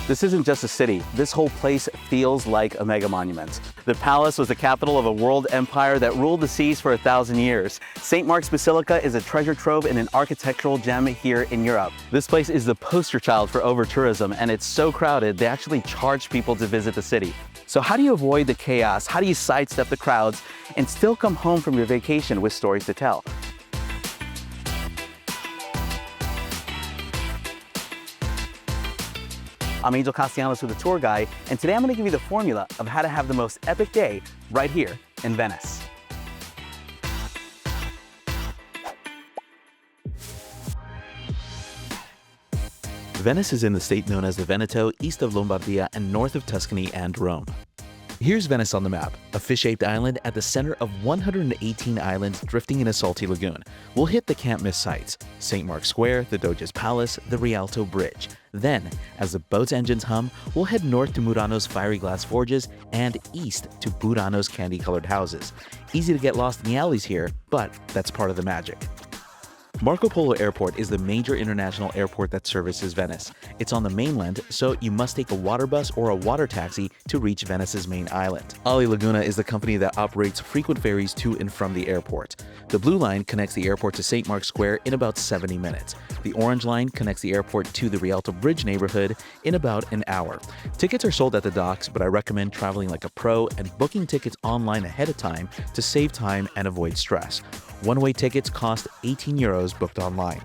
This isn't just a city. This whole place feels like a mega monument. The palace was the capital of a world empire that ruled the seas for 1,000 years. St. Mark's Basilica is a treasure trove and an architectural gem here in Europe. This place is the poster child for over-tourism, and it's so crowded they actually charge people to visit the city. So how do you avoid the chaos? How do you sidestep the crowds and still come home from your vacation with stories to tell? I'm Angel Castellanos with the tour guide, and today I'm going to give you the formula of how to have the most epic day right here in Venice. Venice is in the state known as the Veneto, east of Lombardia and north of Tuscany and Rome. Here's Venice on the map, a fish-shaped island at the center of 118 islands drifting in a salty lagoon. We'll hit the can't-miss sites: St. Mark's Square, the Doge's Palace, the Rialto Bridge. Then, as the boat's engines hum, we'll head north to Murano's fiery glass forges and east to Burano's candy-colored houses. Easy to get lost in the alleys here, but that's part of the magic. Marco Polo Airport is the major international airport that services Venice. It's on the mainland, so you must take a water bus or a water taxi to reach Venice's main island. Ali Laguna is the company that operates frequent ferries to and from the airport. The Blue Line connects the airport to St. Mark's Square in about 70 minutes. The Orange Line connects the airport to the Rialto Bridge neighborhood in about an hour. Tickets are sold at the docks, but I recommend traveling like a pro and booking tickets online ahead of time to save time and avoid stress. One-way tickets cost 18 euros booked online.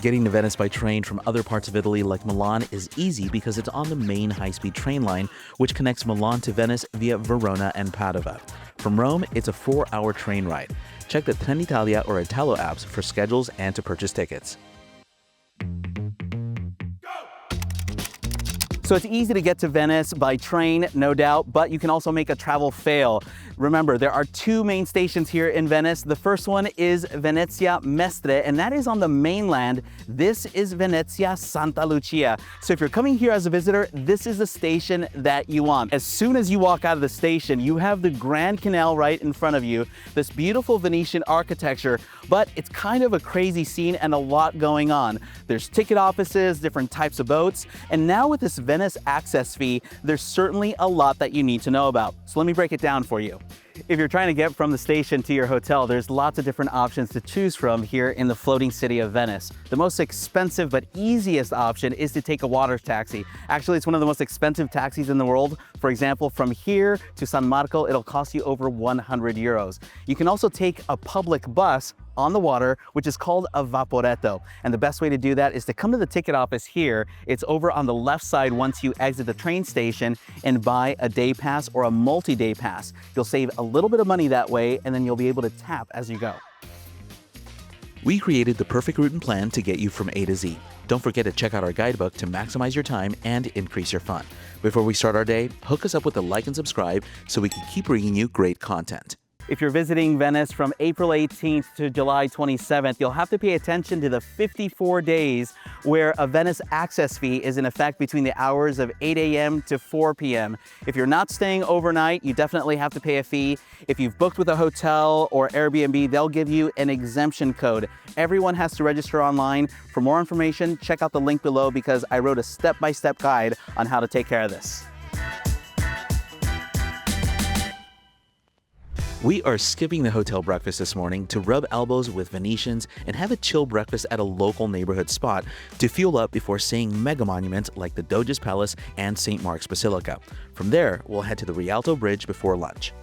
Getting to Venice by train from other parts of Italy like Milan is easy because it's on the main high-speed train line, which connects Milan to Venice via Verona and Padova. From Rome, it's a 4-hour train ride. Check the Trenitalia or Italo apps for schedules and to purchase tickets. So it's easy to get to Venice by train, no doubt, but you can also make a travel fail. Remember, there are two main stations here in Venice. The first one is Venezia Mestre, and that is on the mainland. This is Venezia Santa Lucia. So if you're coming here as a visitor, this is the station that you want. As soon as you walk out of the station, you have the Grand Canal right in front of you, this beautiful Venetian architecture, but it's kind of a crazy scene and a lot going on. There's ticket offices, different types of boats, and now with this Venice access fee, there's certainly a lot that you need to know about. So let me break it down for you. If you're trying to get from the station to your hotel, there's lots of different options to choose from here in the floating city of Venice. The most expensive but easiest option is to take a water taxi. Actually, it's one of the most expensive taxis in the world. For example, from here to San Marco, it'll cost you over 100 euros. You can also take a public bus on the water, which is called a vaporetto. And the best way to do that is to come to the ticket office here. It's over on the left side once you exit the train station and buy a day pass or a multi-day pass. You'll save a little bit of money that way, and then you'll be able to tap as you go. We created the perfect route and plan to get you from A to Z. Don't forget to check out our guidebook to maximize your time and increase your fun. Before we start our day, hook us up with a like and subscribe so we can keep bringing you great content. If you're visiting Venice from April 18th to July 27th, you'll have to pay attention to the 54 days where a Venice access fee is in effect between the hours of 8 a.m. to 4 p.m. If you're not staying overnight, you definitely have to pay a fee. If you've booked with a hotel or Airbnb, they'll give you an exemption code. Everyone has to register online. For more information, check out the link below because I wrote a step-by-step guide on how to take care of this. We are skipping the hotel breakfast this morning to rub elbows with Venetians and have a chill breakfast at a local neighborhood spot to fuel up before seeing mega monuments like the Doge's Palace and St. Mark's Basilica. From there, we'll head to the Rialto Bridge before lunch.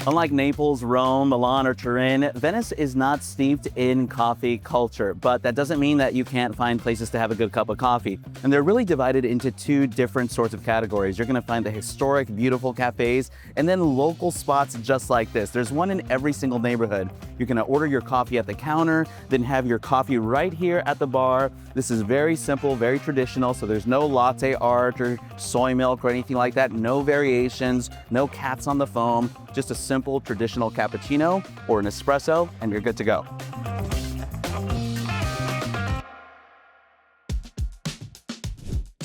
Unlike Naples, Rome, Milan, or Turin, Venice is not steeped in coffee culture, but that doesn't mean that you can't find places to have a good cup of coffee. And they're really divided into two different sorts of categories. You're gonna find the historic, beautiful cafes, and then local spots just like this. There's one in every single neighborhood. You're gonna order your coffee at the counter, then have your coffee right here at the bar. This is very simple, very traditional, so there's no latte art or soy milk or anything like that. No variations, no cats on the foam, just a simple traditional cappuccino or an espresso, and you're good to go.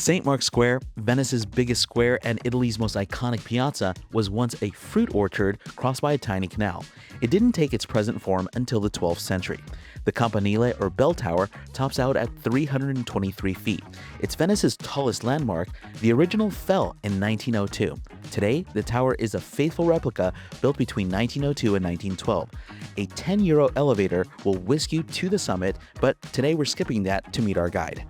St. Mark's Square, Venice's biggest square and Italy's most iconic piazza, was once a fruit orchard crossed by a tiny canal. It didn't take its present form until the 12th century. The campanile, or bell tower, tops out at 323 feet. It's Venice's tallest landmark. The original fell in 1902. Today, the tower is a faithful replica built between 1902 and 1912. A €10 elevator will whisk you to the summit, but today we're skipping that to meet our guide.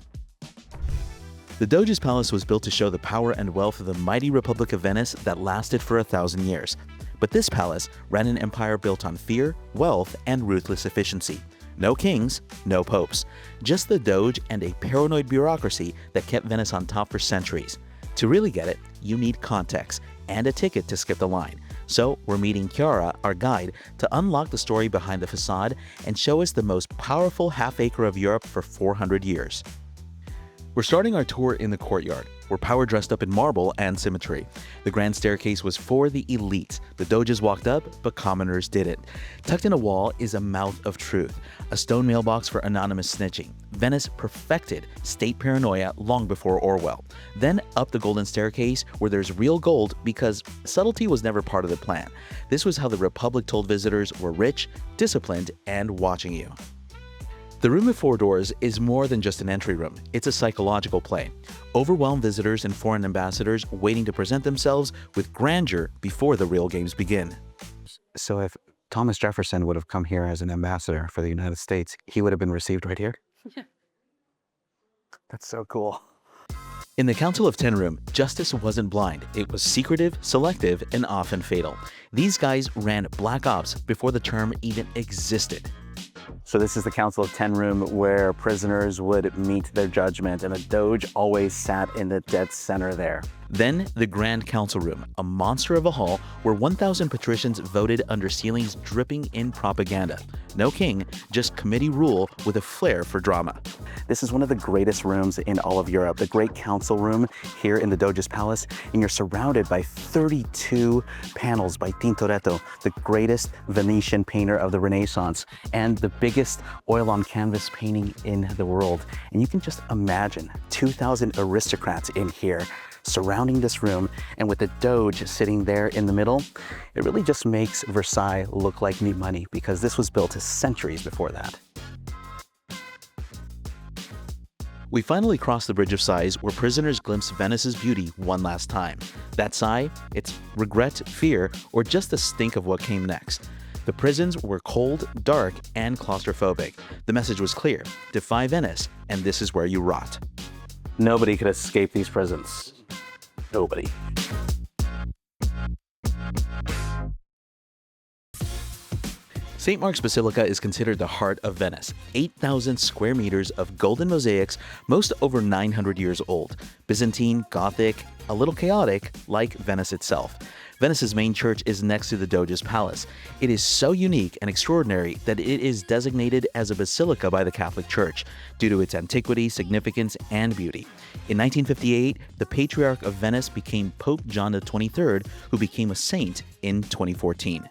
The Doge's palace was built to show the power and wealth of the mighty Republic of Venice that lasted for 1,000 years. But this palace ran an empire built on fear, wealth, and ruthless efficiency. No kings, no popes. Just the Doge and a paranoid bureaucracy that kept Venice on top for centuries. To really get it, you need context and a ticket to skip the line. So we're meeting Chiara, our guide, to unlock the story behind the facade and show us the most powerful half-acre of Europe for 400 years. We're starting our tour in the courtyard. We're power dressed up in marble and symmetry. The grand staircase was for the elite. The Doges walked up, but commoners didn't. Tucked in a wall is a mouth of truth, a stone mailbox for anonymous snitching. Venice perfected state paranoia long before Orwell. Then up the golden staircase where there's real gold because subtlety was never part of the plan. This was how the Republic told visitors were rich, disciplined, and watching you. The room of four doors is more than just an entry room. It's a psychological play. Overwhelm visitors and foreign ambassadors waiting to present themselves with grandeur before the real games begin. So if Thomas Jefferson would have come here as an ambassador for the United States, he would have been received right here? Yeah. That's so cool. In the Council of Ten room, justice wasn't blind. It was secretive, selective, and often fatal. These guys ran black ops before the term even existed. So this is the Council of Ten room where prisoners would meet their judgment, and a Doge always sat in the dead center there. Then the Grand Council room, a monster of a hall where 1,000 patricians voted under ceilings dripping in propaganda. No king, just committee rule with a flair for drama. This is one of the greatest rooms in all of Europe, the Great Council Room here in the Doge's Palace, and you're surrounded by 32 panels by Tintoretto, the greatest Venetian painter of the Renaissance, and the biggest oil-on-canvas painting in the world. And you can just imagine 2,000 aristocrats in here surrounding this room, and with the Doge sitting there in the middle, it really just makes Versailles look like new money because this was built centuries before that. We finally cross the Bridge of Sighs where prisoners glimpse Venice's beauty one last time. That sigh, it's regret, fear, or just the stink of what came next. The prisons were cold, dark, and claustrophobic. The message was clear: defy Venice, and this is where you rot. Nobody could escape these prisons. Nobody. St. Mark's Basilica is considered the heart of Venice. 8,000 square meters of golden mosaics, most over 900 years old. Byzantine, Gothic, a little chaotic, like Venice itself. Venice's main church is next to the Doge's palace. It is so unique and extraordinary that it is designated as a basilica by the Catholic Church due to its antiquity, significance, and beauty. In 1958, the Patriarch of Venice became Pope John XXIII, who became a saint in 2014.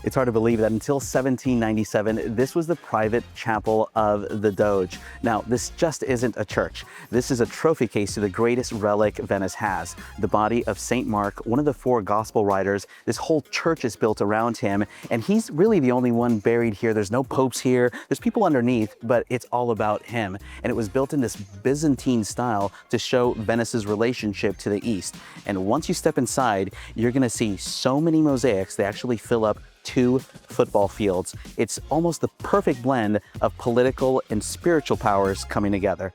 It's hard to believe that until 1797, this was the private chapel of the Doge. Now, this just isn't a church. This is a trophy case to the greatest relic Venice has, the body of St. Mark, one of the four gospel writers. This whole church is built around him, and he's really the only one buried here. There's no popes here. There's people underneath, but it's all about him. And it was built in this Byzantine style to show Venice's relationship to the East. And once you step inside, you're gonna see so many mosaics, they actually fill up 2 football fields. It's almost the perfect blend of political and spiritual powers coming together.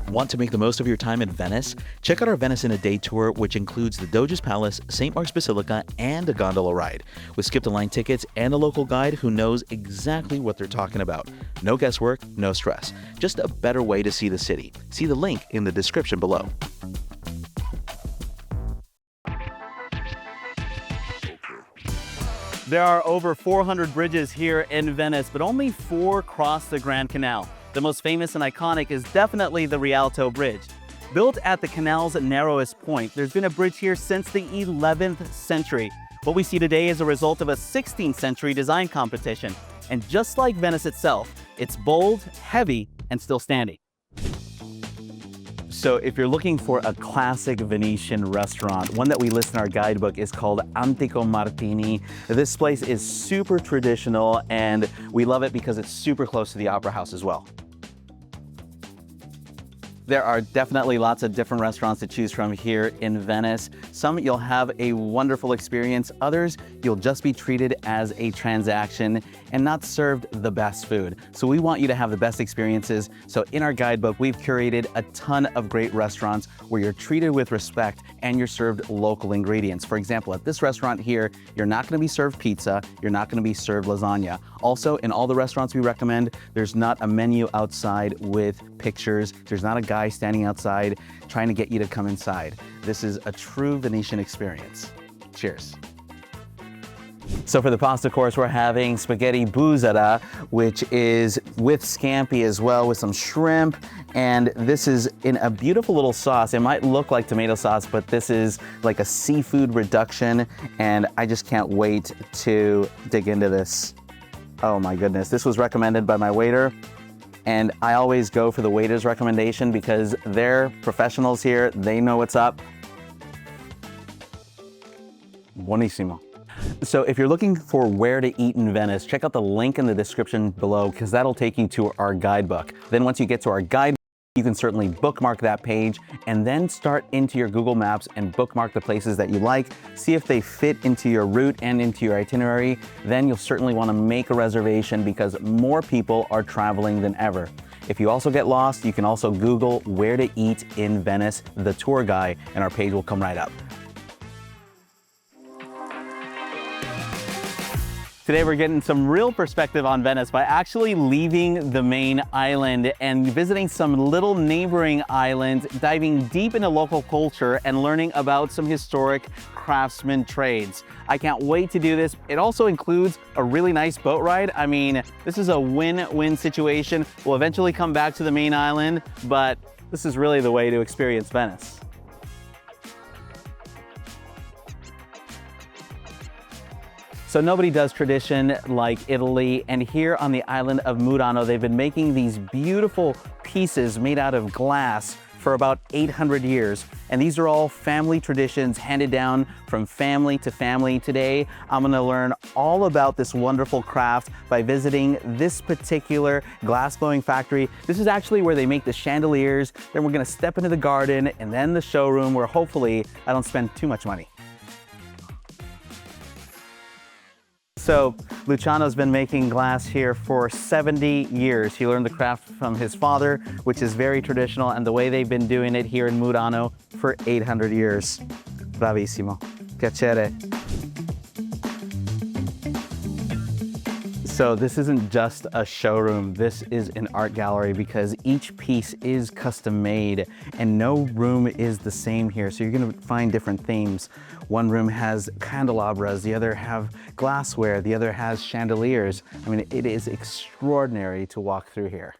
Want to make the most of your time in Venice? Check out our Venice in a Day tour, which includes the Doge's Palace, St. Mark's Basilica, and a gondola ride, with skip-the-line tickets and a local guide who knows exactly what they're talking about. No guesswork, no stress. Just a better way to see the city. See the link in the description below. There are over 400 bridges here in Venice, but only 4 cross the Grand Canal. The most famous and iconic is definitely the Rialto Bridge. Built at the canal's narrowest point, there's been a bridge here since the 11th century. What we see today is a result of a 16th century design competition. And just like Venice itself, it's bold, heavy, and still standing. So if you're looking for a classic Venetian restaurant, one that we list in our guidebook is called Antico Martini. This place is super traditional and we love it because it's super close to the Opera House as well. There are definitely lots of different restaurants to choose from here in Venice. Some you'll have a wonderful experience, others you'll just be treated as a transaction and not served the best food. So we want you to have the best experiences. So in our guidebook, we've curated a ton of great restaurants where you're treated with respect and you're served local ingredients. For example, at this restaurant here, you're not gonna be served pizza, you're not gonna be served lasagna. Also, in all the restaurants we recommend, there's not a menu outside with pictures. There's not a guy standing outside trying to get you to come inside. This is a true Venetian experience. Cheers. So for the pasta course, we're having spaghetti buzzara, which is with scampi as well, with some shrimp. And this is in a beautiful little sauce. It might look like tomato sauce, but this is like a seafood reduction. And I just can't wait to dig into this. Oh my goodness, this was recommended by my waiter. And I always go for the waiter's recommendation because they're professionals here. They know what's up. Buonissimo. So if you're looking for where to eat in Venice, check out the link in the description below because that'll take you to our guidebook. Then once you get to our guidebook, you can certainly bookmark that page and then start into your Google Maps and bookmark the places that you like, see if they fit into your route and into your itinerary. Then you'll certainly want to make a reservation because more people are traveling than ever. If you also get lost, you can also Google where to eat in Venice, the tour guide, and our page will come right up. Today we're getting some real perspective on Venice by actually leaving the main island and visiting some little neighboring islands, diving deep into local culture and learning about some historic craftsman trades. I can't wait to do this. It also includes a really nice boat ride. I mean, this is a win-win situation. We'll eventually come back to the main island, but this is really the way to experience Venice. So nobody does tradition like Italy, and here on the island of Murano, they've been making these beautiful pieces made out of glass for about 800 years. And these are all family traditions handed down from family to family. Today, I'm gonna learn all about this wonderful craft by visiting this particular glassblowing factory. This is actually where they make the chandeliers. Then we're gonna step into the garden and then the showroom where hopefully I don't spend too much money. So Luciano's been making glass here for 70 years. He learned the craft from his father, which is very traditional, and the way they've been doing it here in Murano for 800 years. Bravissimo. Piacere. So this isn't just a showroom, this is an art gallery because each piece is custom made and no room is the same here. So you're gonna find different themes. One room has candelabras, the other have glassware, the other has chandeliers. I mean, it is extraordinary to walk through here.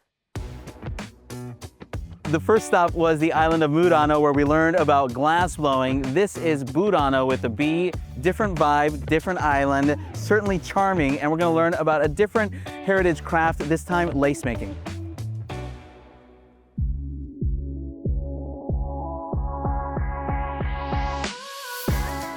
The first stop was the island of Murano where we learned about glass blowing. This is Burano with a B, different vibe, different island, certainly charming, and we're gonna learn about a different heritage craft, this time lace making.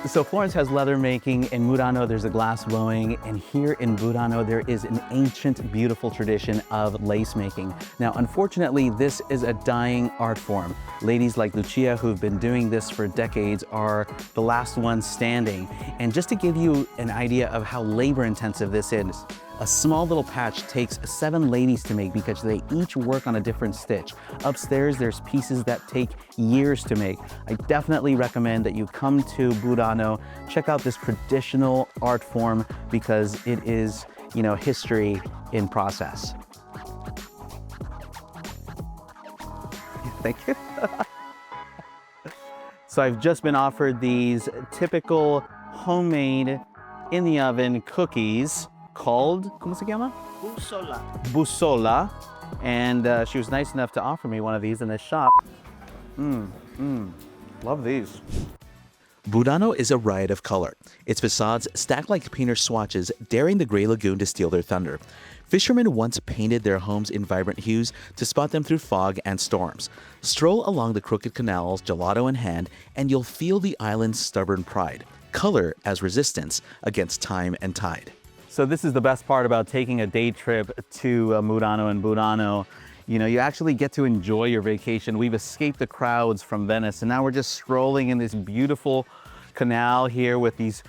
So Florence has leather making, in Murano there's a glass blowing, and here in Burano there is an ancient, beautiful tradition of lace making. Now, unfortunately, this is a dying art form. Ladies like Lucia, who've been doing this for decades, are the last ones standing. And just to give you an idea of how labor intensive this is, a small little patch takes 7 ladies to make because they each work on a different stitch. Upstairs, there's pieces that take years to make. I definitely recommend that you come to Burano, check out this traditional art form because it is, you know, history in process. Thank you. So I've just been offered these typical homemade in the oven cookies called, ¿cómo se llama? Bussola. Bussola. And she was nice enough to offer me one of these in this shop. Love these. Burano is a riot of color. Its facades stack like painter's swatches, daring the gray lagoon to steal their thunder. Fishermen once painted their homes in vibrant hues to spot them through fog and storms. Stroll along the crooked canals, gelato in hand, and you'll feel the island's stubborn pride. Color as resistance against time and tide. So this is the best part about taking a day trip to Murano and Burano. You know, you actually get to enjoy your vacation. We've escaped the crowds from Venice, and now we're just strolling in this beautiful canal here with these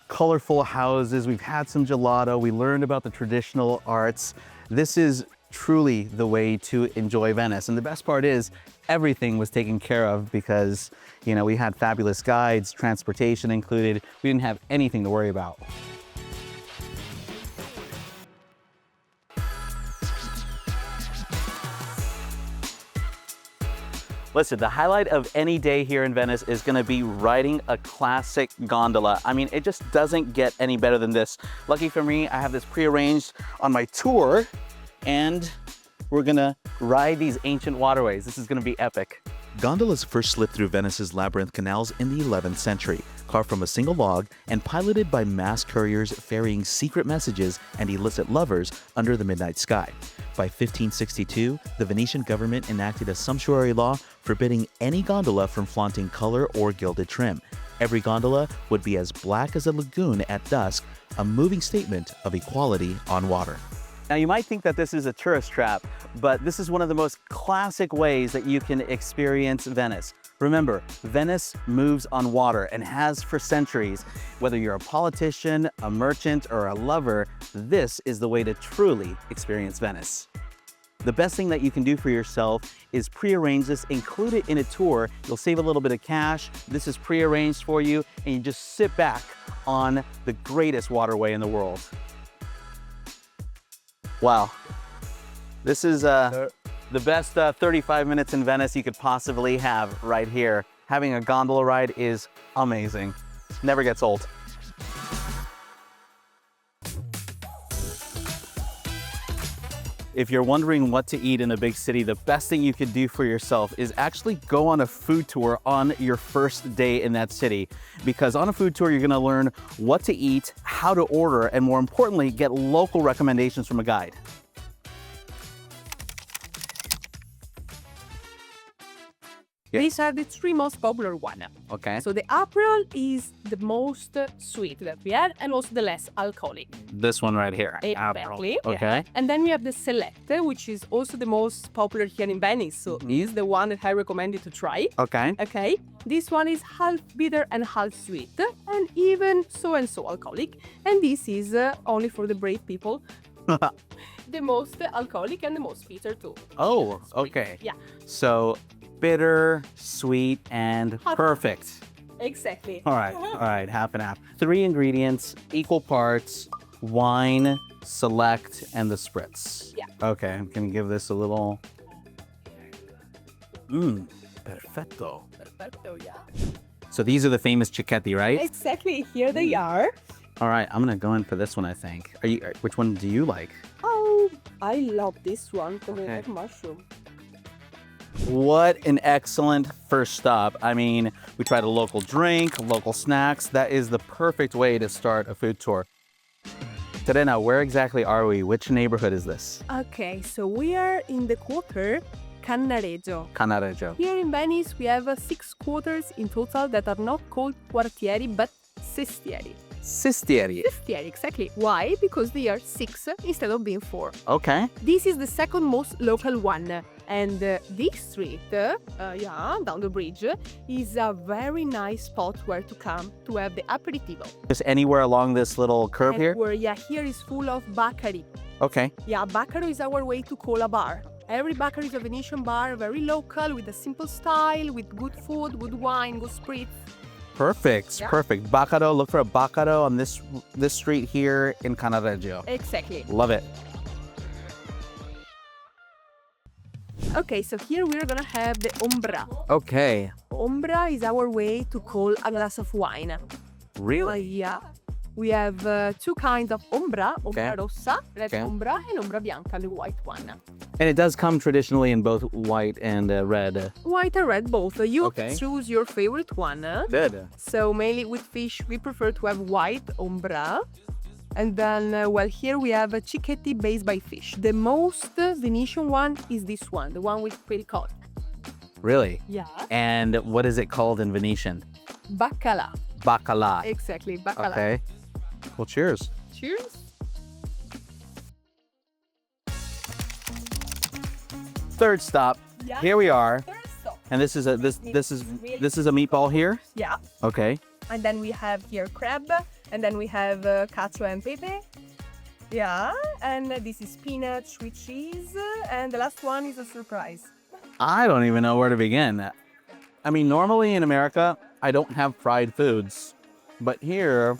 colorful houses. We've had some gelato. We learned about the traditional arts. This is truly the way to enjoy Venice. And the best part is everything was taken care of because, you know, we had fabulous guides, transportation included. We didn't have anything to worry about. Listen, the highlight of any day here in Venice is gonna be riding a classic gondola. I mean, it just doesn't get any better than this. Lucky for me, I have this prearranged on my tour, and we're gonna ride these ancient waterways. This is gonna be epic. Gondolas first slipped through Venice's labyrinth canals in the 11th century, carved from a single log and piloted by mass couriers ferrying secret messages and illicit lovers under the midnight sky. By 1562, the Venetian government enacted a sumptuary law forbidding any gondola from flaunting color or gilded trim. Every gondola would be as black as a lagoon at dusk, a moving statement of equality on water. Now you might think that this is a tourist trap, but this is one of the most classic ways that you can experience Venice. Remember, Venice moves on water and has for centuries. Whether you're a politician, a merchant, or a lover, this is the way to truly experience Venice. The best thing that you can do for yourself is pre-arrange this, include it in a tour. You'll save a little bit of cash. This is pre-arranged for you, and you just sit back on the greatest waterway in the world. Wow, this is the best 35 minutes in Venice you could possibly have right here. Having a gondola ride is amazing. Never gets old. If you're wondering what to eat in a big city, the best thing you could do for yourself is actually go on a food tour on your first day in that city. Because on a food tour, you're gonna learn what to eat, how to order, and more importantly, get local recommendations from a guide. Yeah. These are the three most popular ones. Okay. So the Aperol is the most sweet that we have and also the less alcoholic. This one right here. Exactly. Okay. And then we have the Select, which is also the most popular here in Venice. So is the one that I recommend you to try. Okay. Okay. This one is half bitter and half sweet and even so alcoholic. And this is only for the brave people. The most alcoholic and the most bitter too. Oh, Sweet. okay. Yeah. So bitter, sweet, and perfect. Exactly. All right, half and half. 3 ingredients, equal parts, wine, Select, and the spritz. Yeah. Okay, I'm gonna give this a little. Perfetto. Perfecto, yeah. So these are the famous cicchetti, right? Exactly. Here they are. All right, I'm gonna go in for this one, I think. Which one do you like? Oh, I love this one because Okay. I like mushroom. What an excellent first stop. I mean, we tried a local drink, local snacks. That is the perfect way to start a food tour. Terena, where exactly are we? Which neighborhood is this? Okay, so we are in the quarter Cannaregio. Cannaregio. Here in Venice, we have 6 quarters in total that are not called quartieri but sestieri. Sestieri. Sestieri, exactly. Why? Because they are 6 instead of being 4. Okay. This is the second most local one. And this street, down the bridge, is a very nice spot where to come to have the aperitivo. Just anywhere along this little curve And here? where, here is full of baccari. Okay. Yeah, baccaro is our way to call a bar. Every baccaro is a Venetian bar, very local, with a simple style, with good food, good wine, good spirits. Perfect. Yeah. Perfect. Baccaro. Look for a Baccaro on this street here in Cannaregio. Exactly. Love it. Okay, so here we're gonna have the ombra. Okay. Ombra is our way to call a glass of wine. Really? Yeah. we have two kinds of ombra, ombra Okay. rossa, red Okay. ombra, and ombra bianca, the white one. And it does come traditionally in both white and red. White and red both. You Okay. choose your favorite one. Good. So mainly with fish, we prefer to have white ombra. And then, well, here we have a cicchetti based by fish. The most Venetian one is this one, the one with krill cod. Really? Yeah. And what is it called in Venetian? Baccalà. Bacala. Exactly, baccalà. Okay. Well, cheers. Cheers. Third stop. Yeah. Here we are. First stop. And this is a this is a meatball here. Yeah. Okay. And then we have here crab, and then we have cacio and pepe. Yeah, and this is spinach with cheese, and the last one is a surprise. I don't even know where to begin. I mean, normally in America, I don't have fried foods, but here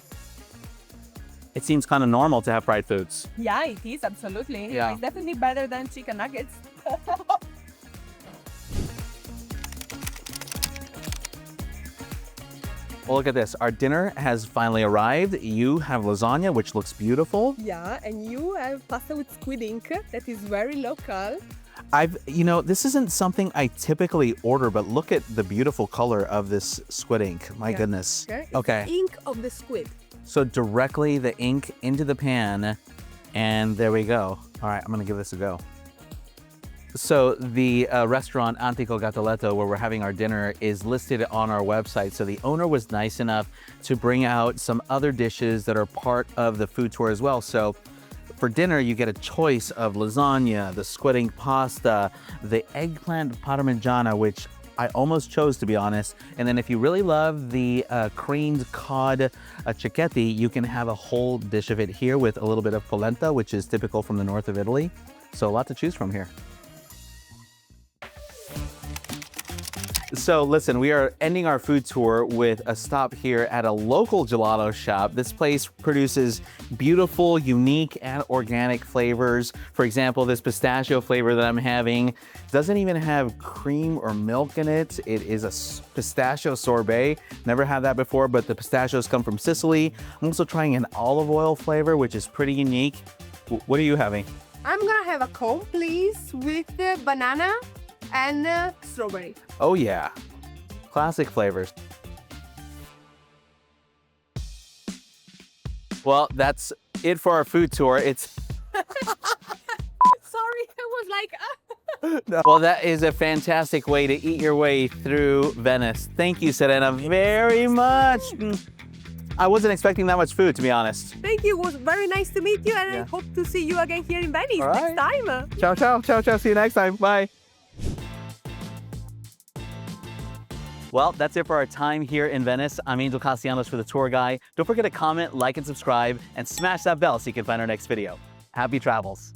it seems kind of normal to have fried foods. Yeah, it is, absolutely. Yeah. It's definitely better than chicken nuggets. Well, look at this. Our dinner has finally arrived. You have lasagna, which looks beautiful. Yeah, and you have pasta with squid ink, that is very local. This isn't something I typically order, but look at the beautiful color of this squid ink. My goodness. It's Okay. ink of the squid. So directly the ink into the pan, and there we go. All right, I'm gonna give this a go. So the restaurant Antico Gatoletto, where we're having our dinner, is listed on our website. So the owner was nice enough to bring out some other dishes that are part of the food tour as well. So for dinner, you get a choice of lasagna, the squid ink pasta, the eggplant parmigiana, which I almost chose, to be honest. And then if you really love the creamed cod cicchetti, you can have a whole dish of it here with a little bit of polenta, which is typical from the north of Italy. So a lot to choose from here. So listen, we are ending our food tour with a stop here at a local gelato shop. This place produces beautiful, unique, and organic flavors. For example, this pistachio flavor that I'm having doesn't even have cream or milk in it. It is a pistachio sorbet. Never had that before, but the pistachios come from Sicily. I'm also trying an olive oil flavor, which is pretty unique. What are you having? I'm gonna have a cone, please, with banana and strawberry. Oh yeah, classic flavors. Well, that's it for our food tour. It's Sorry, I was like, well, that is a fantastic way to eat your way through Venice. Thank you, Serena, very much. I wasn't expecting that much food, to be honest. Thank you, it was very nice to meet you, and Yeah. I hope to see you again here in Venice All right. next time. Ciao, ciao, ciao, ciao. See you next time. Bye. Well, that's it for our time here in Venice. I'm Angel Castellanos for the tour guide. Don't forget to comment, like, and subscribe, and smash that bell so you can find our next video. Happy travels.